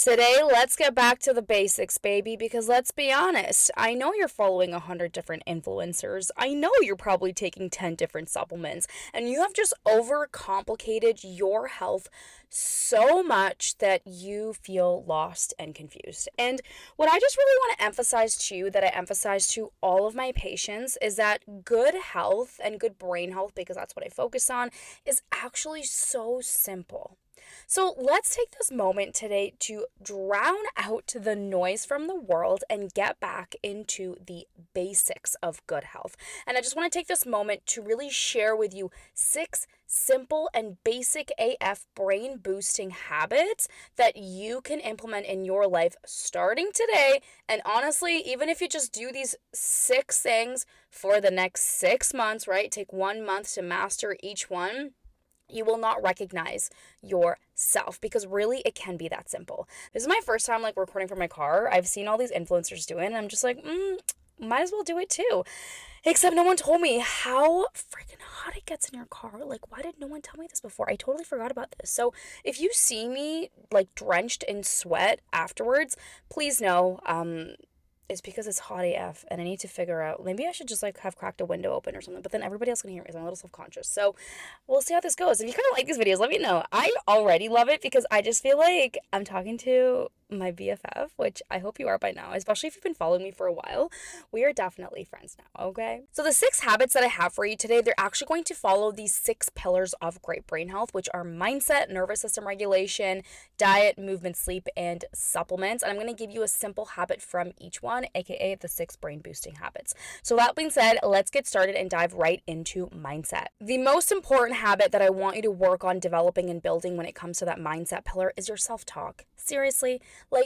Today, let's get back to the basics, baby, because let's be honest. I know you're following 100 different influencers. I know you're probably taking 10 different supplements, and you have just overcomplicated your health so much that you feel lost and confused. And what I just really want to emphasize to you, that I emphasize to all of my patients, is that good health and good brain health, because that's what I focus on, is actually so simple. So let's take this moment today to drown out the noise from the world and get back into the basics of good health. And I just want to take this moment to really share with you 6 simple and basic AF brain boosting habits that you can implement in your life starting today. And honestly, even if you just do these 6 things for the next 6 months, right? Take 1 month to master each one, you will not recognize yourself, because really it can be that simple. This is my first time recording from my car. I've seen all these influencers do it and I'm just like, might as well do it too. Except no one told me how freaking hot it gets in your car. Like, why did no one tell me this before? I totally forgot about this. So if you see me drenched in sweat afterwards, please know, it's because it's hot AF and I need to figure out, maybe I should just have cracked a window open or something, but then everybody else can hear me, so I'm a little self-conscious. So we'll see how this goes. If you kind of like these videos, let me know. I already love it because I just feel like I'm talking to my BFF, which I hope you are by now, especially if you've been following me for a while. We are definitely friends now, okay? So the 6 habits that I have for you today, they're actually going to follow these 6 pillars of great brain health, which are mindset, nervous system regulation, diet, movement, sleep, and supplements. And I'm going to give you a simple habit from each one, aka the 6 brain boosting habits. So that being said, let's get started and dive right into mindset. The most important habit that I want you to work on developing and building when it comes to that mindset pillar is your self-talk. Seriously,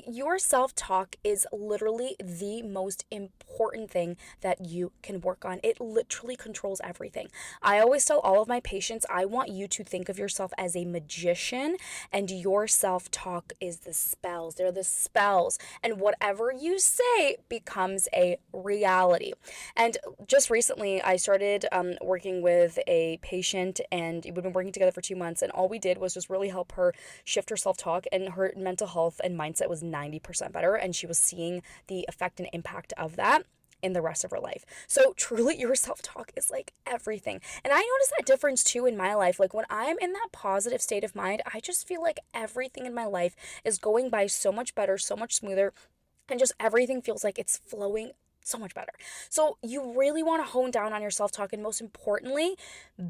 your self-talk is literally the most important thing that you can work on. It literally controls everything. I always tell all of my patients, I want you to think of yourself as a magician, and your self-talk is the spells. They're the spells, and whatever you say becomes a reality. And just recently, I started working with a patient, and we've been working together for 2 months, and all we did was just really help her shift her self-talk, and her mental health and mindset was 90% better, and she was seeing the effect and impact of that in the rest of her life. So truly, your self-talk is everything. And I notice that difference too in my life. When I'm in that positive state of mind, I just feel like everything in my life is going by so much better, so much smoother, and just everything feels like it's flowing so much better. So you really want to hone down on your self-talk, and most importantly,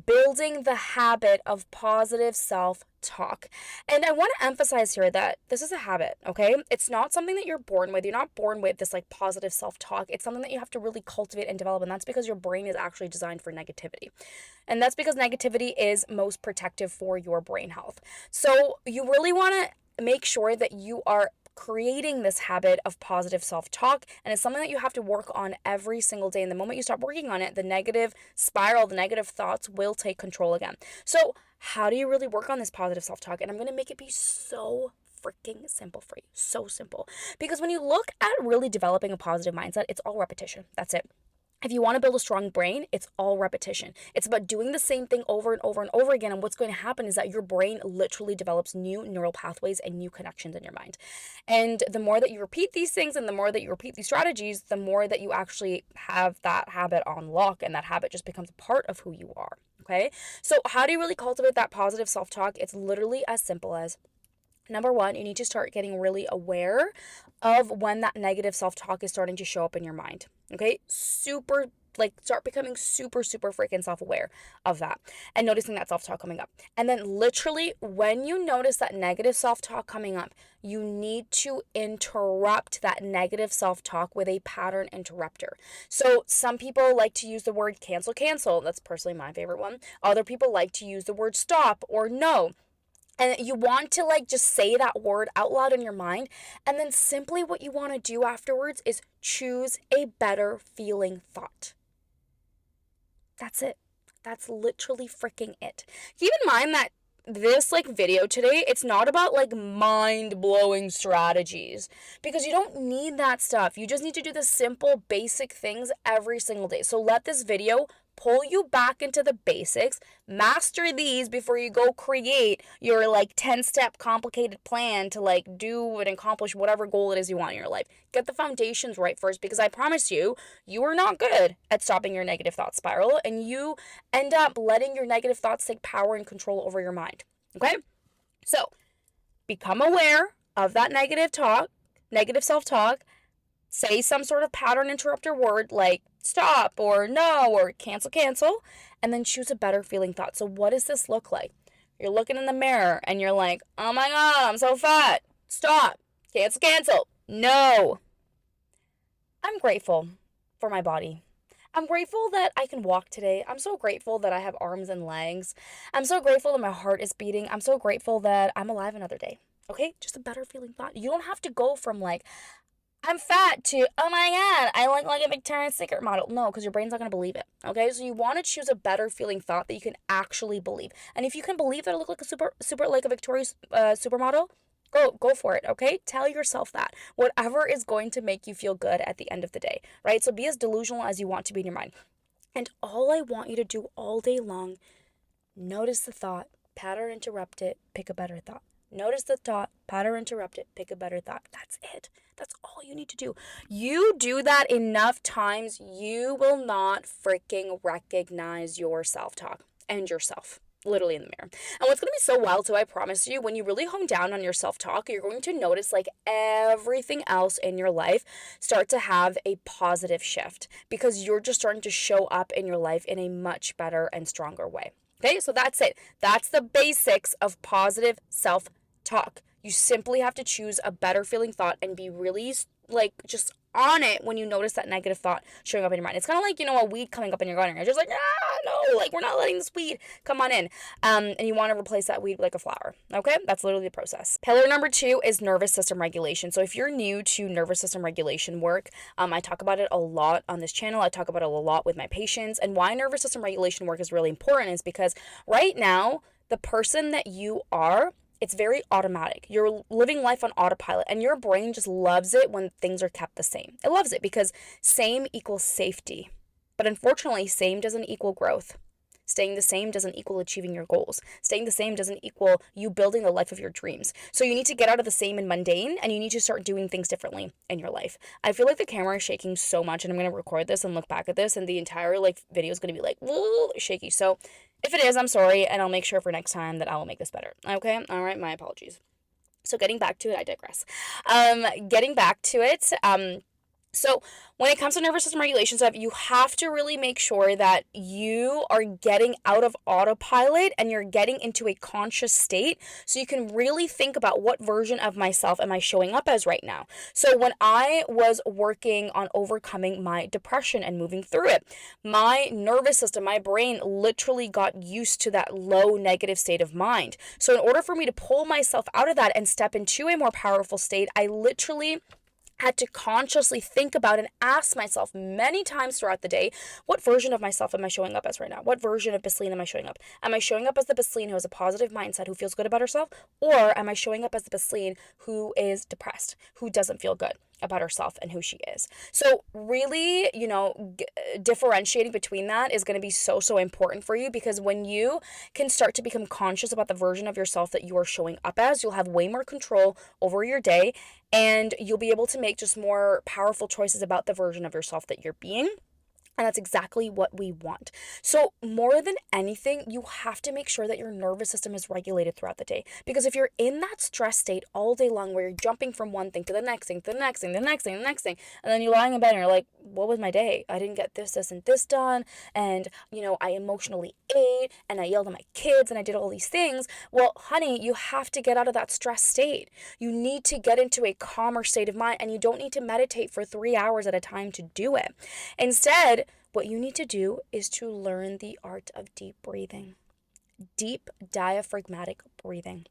building the habit of positive self-talk. And I want to emphasize here that this is a habit, okay? It's not something that you're born with. You're not born with this positive self-talk. It's something that you have to really cultivate and develop, and that's because your brain is actually designed for negativity. And that's because negativity is most protective for your brain health. So you really want to make sure that you are creating this habit of positive self-talk, and it's something that you have to work on every single day. And the moment you stop working on it, the negative spiral, the negative thoughts will take control again. So how do you really work on this positive self-talk? And I'm going to make it be so freaking simple for you. So simple. Because when you look at really developing a positive mindset, it's all repetition. That's it. If you want to build a strong brain, it's all repetition. It's about doing the same thing over and over and over again. And what's going to happen is that your brain literally develops new neural pathways and new connections in your mind. And the more that you repeat these things and the more that you repeat these strategies, the more that you actually have that habit on lock, and that habit just becomes a part of who you are. Okay? So how do you really cultivate that positive self-talk? It's literally as simple as, number 1, you need to start getting really aware of when that negative self-talk is starting to show up in your mind. Okay? Start becoming super freaking self-aware of that and noticing that self-talk coming up. And then literally, when you notice that negative self-talk coming up, you need to interrupt that negative self-talk with a pattern interrupter. So some people like to use the word cancel. That's personally my favorite one. Other people like to use the word stop or no. And you want to just say that word out loud in your mind. And then simply what you want to do afterwards is choose a better feeling thought. That's it. That's literally freaking it. Keep in mind that this video today, it's not about mind-blowing strategies, because you don't need that stuff. You just need to do the simple basic things every single day. So let this video pull you back into the basics, master these before you go create your like 10-step complicated plan to like do and accomplish whatever goal it is you want in your life. Get the foundations right first, because I promise you, you are not good at stopping your negative thought spiral, and you end up letting your negative thoughts take power and control over your mind. Okay? So, become aware of that negative talk, negative self-talk. Say some sort of pattern interrupter word like stop or no or cancel, and then choose a better feeling thought. So what does this look like? You're looking in the mirror and you're like, oh my God, I'm so fat. Stop. Cancel. No. I'm grateful for my body. I'm grateful that I can walk today. I'm so grateful that I have arms and legs. I'm so grateful that my heart is beating. I'm so grateful that I'm alive another day. Okay? Just a better feeling thought. You don't have to go from like, I'm fat to, oh my God, I look like a Victoria's Secret model. No, because your brain's not going to believe it. Okay? So you want to choose a better feeling thought that you can actually believe. And if you can believe that I look like a super like a Victoria's supermodel, go for it, okay? Tell yourself that. Whatever is going to make you feel good at the end of the day, right? So be as delusional as you want to be in your mind. And all I want you to do all day long, notice the thought, pattern interrupt it, pick a better thought. Notice the thought, pattern interrupt it, pick a better thought. That's it. That's all you need to do. You do that enough times, you will not freaking recognize your self-talk and yourself. Literally in the mirror. And what's going to be so wild too, I promise you, when you really hone down on your self-talk, you're going to notice like everything else in your life start to have a positive shift, because you're just starting to show up in your life in a much better and stronger way. Okay, so that's it. That's the basics of positive self-talk. You simply have to choose a better feeling thought and be really like just on it when you notice that negative thought showing up in your mind. It's kind of like, a weed coming up in your garden. You're just like, no, like we're not letting this weed come on in. And you want to replace that weed with like a flower. Okay, that's literally the process. Pillar number 2 is nervous system regulation. So if you're new to nervous system regulation work, I talk about it a lot on this channel. I talk about it a lot with my patients. And why nervous system regulation work is really important is because right now, the person that you are, it's very automatic. You're living life on autopilot, and your brain just loves it when things are kept the same. It loves it because same equals safety. But unfortunately, same doesn't equal growth. Staying the same doesn't equal achieving your goals. Staying the same doesn't equal you building the life of your dreams. So you need to get out of the same and mundane, and you need to start doing things differently in your life. I feel like the camera is shaking so much, and I'm going to record this and look back at this, and the entire video is going to be like shaky. So if it is, I'm sorry, and I'll make sure for next time that I will make this better. Okay? All right, my apologies. So getting back to it, I digress. Getting back to it, so when it comes to nervous system regulation stuff, you have to really make sure that you are getting out of autopilot and you're getting into a conscious state, so you can really think about what version of myself am I showing up as right now. So when I was working on overcoming my depression and moving through it, my nervous system, my brain literally got used to that low negative state of mind. So in order for me to pull myself out of that and step into a more powerful state, I literally had to consciously think about and ask myself many times throughout the day, what version of myself am I showing up as right now? What version of Basleen am I showing up? Am I showing up as the Basleen who has a positive mindset, who feels good about herself? Or am I showing up as the Basleen who is depressed, who doesn't feel good about herself and who she is? So really, differentiating between that is going to be so important for you, because when you can start to become conscious about the version of yourself that you are showing up as, you'll have way more control over your day, and you'll be able to make just more powerful choices about the version of yourself that you're being. And that's exactly what we want. So more than anything, you have to make sure that your nervous system is regulated throughout the day. Because if you're in that stress state all day long, where you're jumping from one thing to the next thing, to the next thing, the next thing, the next thing, and then you're lying in bed and you're like, what was my day? I didn't get this, and this done. And, I emotionally ate, and I yelled at my kids, and I did all these things. Well, honey, you have to get out of that stress state. You need to get into a calmer state of mind, and you don't need to meditate for 3 hours at a time to do it. Instead, what you need to do is to learn the art of deep breathing, deep diaphragmatic breathing.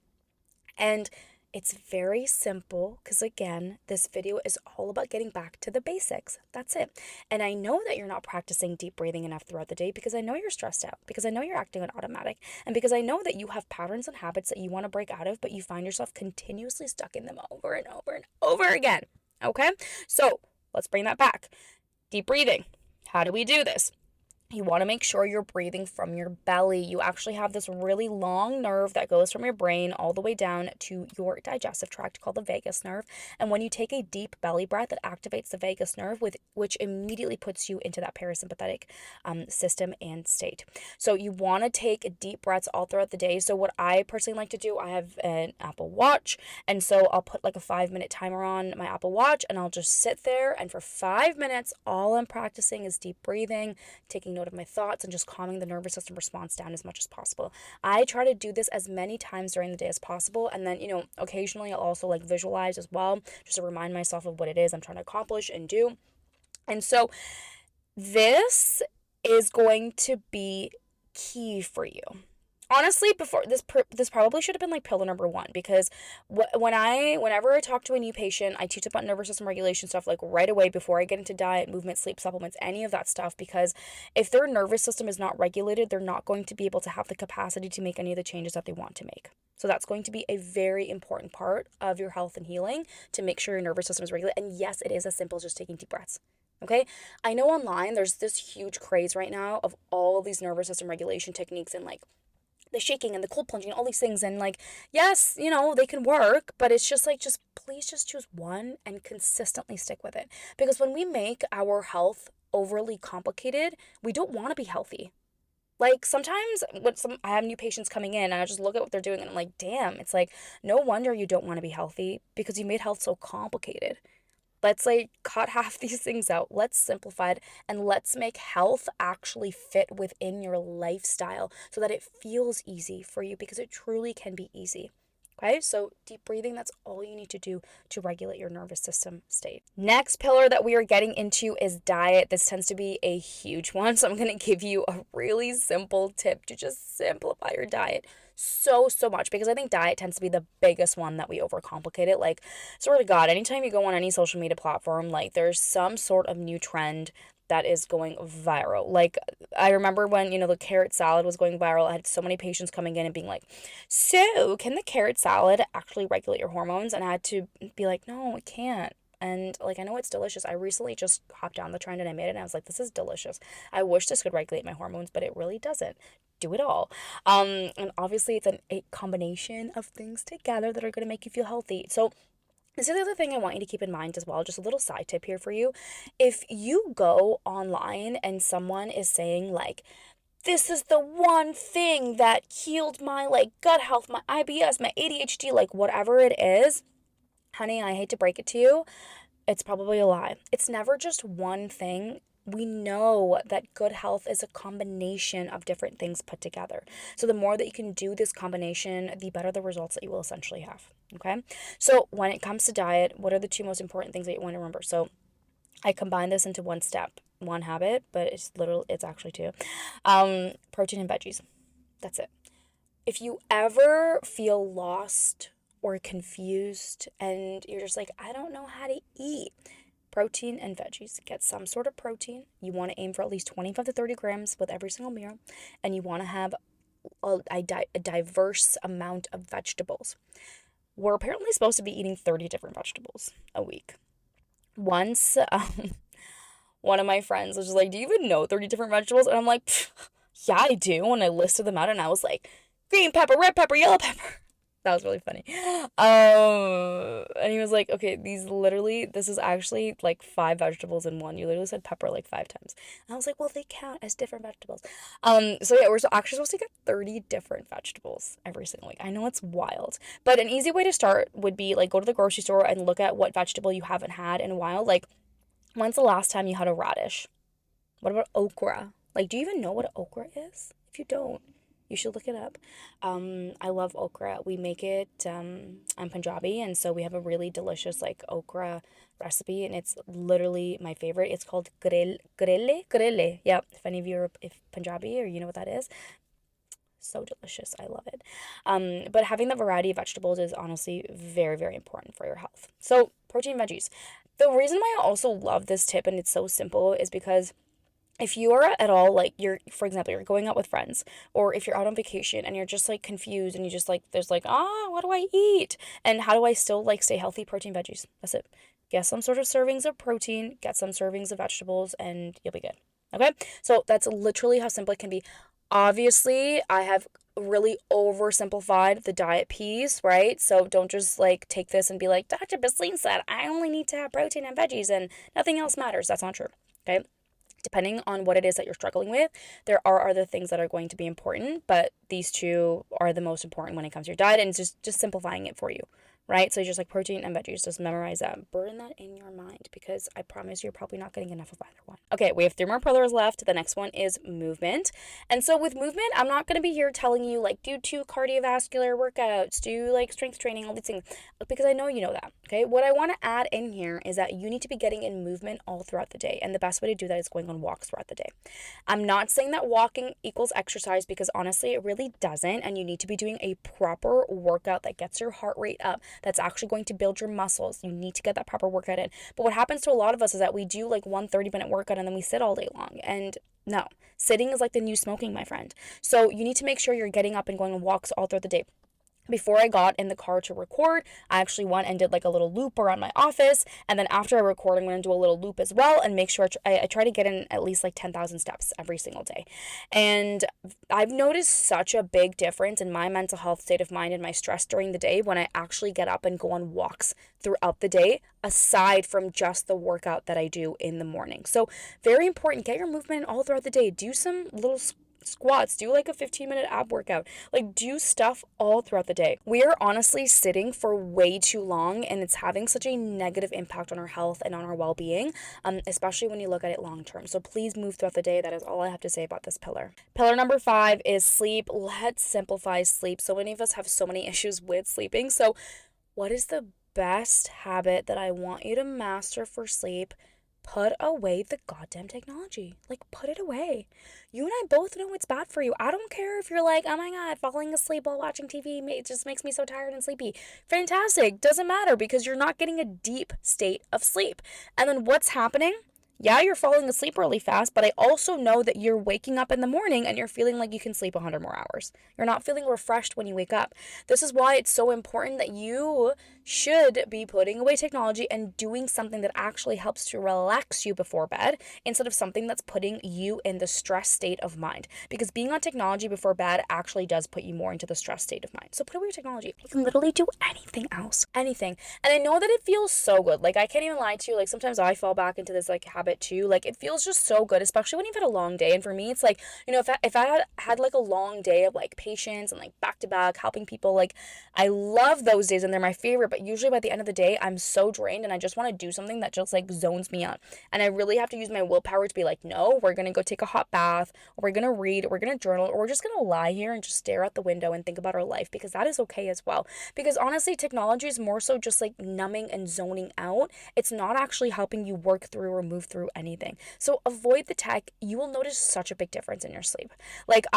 And it's very simple, because again, this video is all about getting back to the basics. That's it. And I know that you're not practicing deep breathing enough throughout the day, because I know you're stressed out, because I know you're acting on automatic, and because I know that you have patterns and habits that you want to break out of, but you find yourself continuously stuck in them over and over and over again. Okay? So let's bring that back. Deep breathing. How do we do this? You want to make sure you're breathing from your belly. You actually have this really long nerve that goes from your brain all the way down to your digestive tract called the vagus nerve. And when you take a deep belly breath, it activates the vagus nerve, which immediately puts you into that parasympathetic system and state. So you want to take deep breaths all throughout the day. So what I personally like to do, I have an Apple Watch, and so I'll put like a 5-minute timer on my Apple Watch, and I'll just sit there, and for 5 minutes, all I'm practicing is deep breathing, taking note of my thoughts, and just calming the nervous system response down as much as possible. I try to do this as many times during the day as possible, and then, occasionally I'll also like visualize as well, just to remind myself of what it is I'm trying to accomplish and do. And so this is going to be key for you. Honestly, before this probably should have been like pillar number 1, because whenever I talk to a new patient, I teach about nervous system regulation stuff like right away before I get into diet, movement, sleep, supplements, any of that stuff, because if their nervous system is not regulated, they're not going to be able to have the capacity to make any of the changes that they want to make. So that's going to be a very important part of your health and healing, to make sure your nervous system is regulated. And yes, it is as simple as just taking deep breaths. Okay, I know online there's this huge craze right now of all of these nervous system regulation techniques, and like the shaking and the cold plunging and all these things, and like, yes, they can work, but it's just like, just please just choose one and consistently stick with it. Because when we make our health overly complicated, we don't want to be healthy. Like sometimes I have new patients coming in, and I just look at what they're doing, and I'm like, damn, it's like, no wonder you don't want to be healthy, because you made health so complicated. Let's like cut half these things out. Let's simplify it, and let's make health actually fit within your lifestyle so that it feels easy for you, because it truly can be easy. Okay, so deep breathing, that's all you need to do to regulate your nervous system state. Next pillar that we are getting into is diet. This tends to be a huge one, so I'm going to give you a really simple tip to just simplify your diet so much, because I think diet tends to be the biggest one that we overcomplicate it. Like, swear to God, anytime you go on any social media platform, like there's some sort of new trend that is going viral. Like, I remember when, the carrot salad was going viral, I had so many patients coming in and being like, so can the carrot salad actually regulate your hormones? And I had to be like, no, it can't. And like, I know it's delicious. I recently just hopped on the trend and I made it, and I was like, this is delicious. I wish this could regulate my hormones, but it really doesn't do it all. And obviously it's a combination of things together that are going to make you feel healthy. So this is the other thing I want you to keep in mind as well, just a little side tip here for you. If you go online and someone is saying like, this is the one thing that healed my like gut health, my IBS, my ADHD, like whatever it is, honey, I hate to break it to you, it's probably a lie. It's never just one thing. We know that good health is a combination of different things put together. So the more that you can do this combination, the better the results that you will essentially have. Okay? So when it comes to diet, what are the 2 most important things that you want to remember? So I combine this into one step, one habit, but it's actually 2. Protein and veggies. That's it. If you ever feel lost or confused and you're just like, I don't know how to eat, protein and veggies. Get some sort of protein. You want to aim for at least 25 to 30 grams with every single meal, and you want to have a diverse amount of vegetables. We're apparently supposed to be eating 30 different vegetables a week. Once, one of my friends was just like, do you even know 30 different vegetables? And I'm like, yeah, I do. And I listed them out, and I was like, green pepper, red pepper, yellow pepper. That was really funny. And he was like, okay, this is actually like 5 vegetables in one. You literally said pepper like 5 times. And I was like, well, they count as different vegetables. So yeah, we're actually supposed to get 30 different vegetables every single week. I know it's wild, but an easy way to start would be like, go to the grocery store and look at what vegetable you haven't had in a while. Like, when's the last time you had a radish? What about okra? Like, do you even know what okra is? If you don't, you should look it up. I love okra. We make it, I'm Punjabi, and so we have a really delicious like okra recipe, and it's literally my favorite. It's called karele. Yeah, if any of you are Punjabi or you know what that is. So delicious. I love it. But having the variety of vegetables is honestly very, very important for your health. So protein, veggies. The reason why I also love this tip, and it's so simple, is because if you are at all like, for example, you're going out with friends, or if you're out on vacation and you're just like confused and you just like, there's like, what do I eat? And how do I still like stay healthy? Protein, veggies. That's it. Get some sort of servings of protein, get some servings of vegetables, and you'll be good. Okay, so that's literally how simple it can be. Obviously, I have really oversimplified the diet piece, right? So don't just like take this and be like, Dr. Basleen said, I only need to have protein and veggies and nothing else matters. That's not true. Okay. Depending on what it is that you're struggling with, there are other things that are going to be important, but these two are the most important when it comes to your diet, and it's just simplifying it for you, right? So just like protein and veggies, just memorize that. Burn that in your mind because I promise you're probably not getting enough of either one. Okay, we have 3 more pillars left. The next one is movement. And so with movement, I'm not going to be here telling you like do 2 cardiovascular workouts, do like strength training, all these things, because I know you know that. Okay, what I want to add in here is that you need to be getting in movement all throughout the day. And the best way to do that is going on walks throughout the day. I'm not saying that walking equals exercise because honestly, it really doesn't. And you need to be doing a proper workout that gets your heart rate up, that's actually going to build your muscles. You need to get that proper workout in. But what happens to a lot of us is that we do like 1 30-minute workout and then we sit all day long. And no, sitting is like the new smoking, my friend. So you need to make sure you're getting up and going on walks all throughout the day. Before I got in the car to record, I actually went and did like a little loop around my office. And then after I record, I'm going to do a little loop as well and make sure I try to get in at least like 10,000 steps every single day. And I've noticed such a big difference in my mental health state of mind and my stress during the day when I actually get up and go on walks throughout the day, aside from just the workout that I do in the morning. So, very important, get your movement all throughout the day. Do some little squats, do like a 15-minute ab workout, like do stuff all throughout the day. We are honestly sitting for way too long and it's having such a negative impact on our health and on our well-being, especially when you look at it long term. So please move throughout the day. That is all I have to say about this pillar. Pillar number 5 is sleep. Let's simplify sleep. So many of us have so many issues with sleeping. So what is the best habit that I want you to master for sleep? Put away the goddamn technology. Like, put it away. You and I both know it's bad for you. I don't care if you're like, oh my God, falling asleep while watching TV, it just makes me so tired and sleepy. Fantastic. Doesn't matter because you're not getting a deep state of sleep. And then what's happening? Yeah, you're falling asleep really fast, but I also know that you're waking up in the morning and you're feeling like you can sleep 100 more hours. You're not feeling refreshed when you wake up. This is why it's so important that you should be putting away technology and doing something that actually helps to relax you before bed instead of something that's putting you in the stress state of mind. Because being on technology before bed actually does put you more into the stress state of mind. So put away your technology. You can literally do anything else. Anything. And I know that it feels so good. Like, I can't even lie to you. Like, sometimes I fall back into this like habit too. Like, it feels just so good, especially when you've had a long day. And for me, it's like, if I had like a long day of like patience and like back to back helping people, like, I love those days and they're my favorite. But usually by the end of the day, I'm so drained and I just want to do something that just like zones me out. And I really have to use my willpower to be like, no, we're going to go take a hot bath, or we're going to read, or we're going to journal, or we're just going to lie here and just stare out the window and think about our life, because that is okay as well. Because honestly, technology is more so just like numbing and zoning out. It's not actually helping you work through or move through anything. So avoid the tech. You will notice such a big difference in your sleep. Like,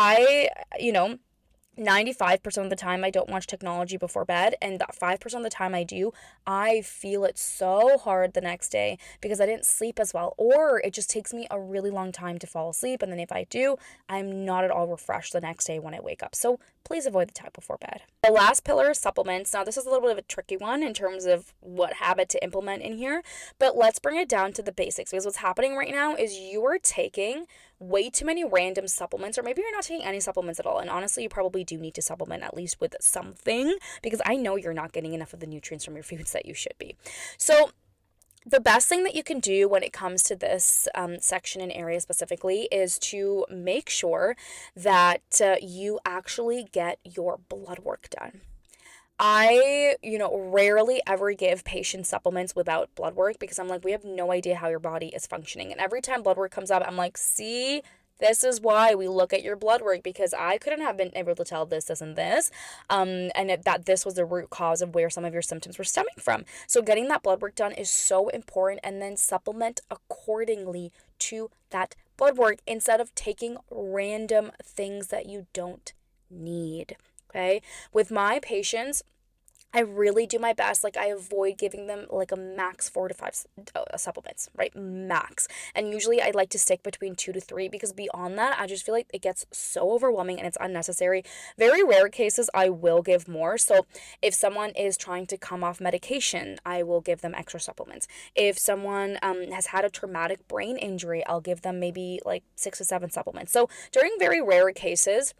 95% of the time I don't watch technology before bed, and that 5% of the time I do, I feel it so hard the next day because I didn't sleep as well, or it just takes me a really long time to fall asleep, and then if I do, I'm not at all refreshed the next day when I wake up. So please avoid the tech before bed. The last pillar is supplements. Now, this is a little bit of a tricky one in terms of what habit to implement in here, but let's bring it down to the basics, because what's happening right now is you are taking way too many random supplements, or maybe you're not taking any supplements at all. And honestly, you probably do need to supplement at least with something, because I know you're not getting enough of the nutrients from your foods that you should be. So the best thing that you can do when it comes to this section and area specifically is to make sure that you actually get your blood work done. I, rarely ever give patients supplements without blood work, because I'm like, we have no idea how your body is functioning. And every time blood work comes up, I'm like, see, this is why we look at your blood work, because I couldn't have been able to tell this, and this, that this was the root cause of where some of your symptoms were stemming from. So getting that blood work done is so important, and then supplement accordingly to that blood work instead of taking random things that you don't need. Okay, with my patients, I really do my best. Like, I avoid giving them like a max 4 to 5 supplements, right? Max. And usually I like to stick between 2 to 3, because beyond that, I just feel like it gets so overwhelming and it's unnecessary. Very rare cases, I will give more. So if someone is trying to come off medication, I will give them extra supplements. If someone has had a traumatic brain injury, I'll give them maybe like 6 to 7 supplements. So during very rare cases,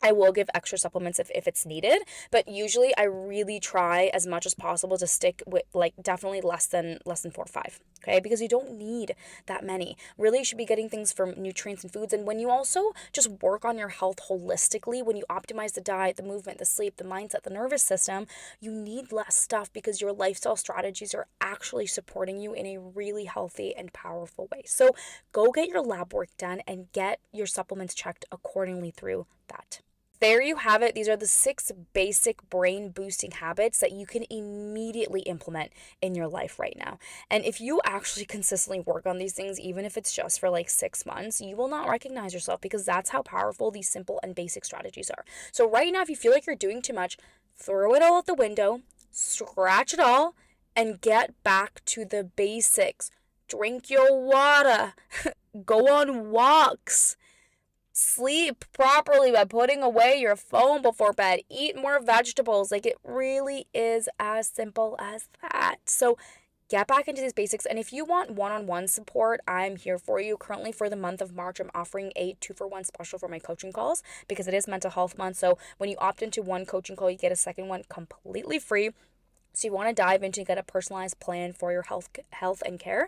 I will give extra supplements if it's needed, but usually I really try as much as possible to stick with like definitely less than 4 or 5. Okay, because you don't need that many. Really, you should be getting things from nutrients and foods. And when you also just work on your health holistically, when you optimize the diet, the movement, the sleep, the mindset, the nervous system, you need less stuff because your lifestyle strategies are actually supporting you in a really healthy and powerful way. So go get your lab work done and get your supplements checked accordingly through that. There you have it. These are the 6 basic brain boosting habits that you can immediately implement in your life right now. And if you actually consistently work on these things, even if it's just for like 6 months, you will not recognize yourself, because that's how powerful these simple and basic strategies are. So, right now, if you feel like you're doing too much, throw it all out the window, scratch it all, and get back to the basics. Drink your water, go on walks. Sleep properly by putting away your phone before bed. Eat more vegetables. Like, it really is as simple as that. So get back into these basics. And if you want one-on-one support, I'm here for you. Currently, for the month of March, I'm offering a 2-for-1 special for my coaching calls, because it is mental health month. So when you opt into one coaching call, you get a second one completely free. So you want to dive into and get a personalized plan for your health and care.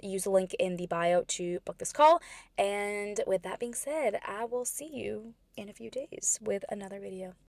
Use the link in the bio to book this call. And with that being said, I will see you in a few days with another video.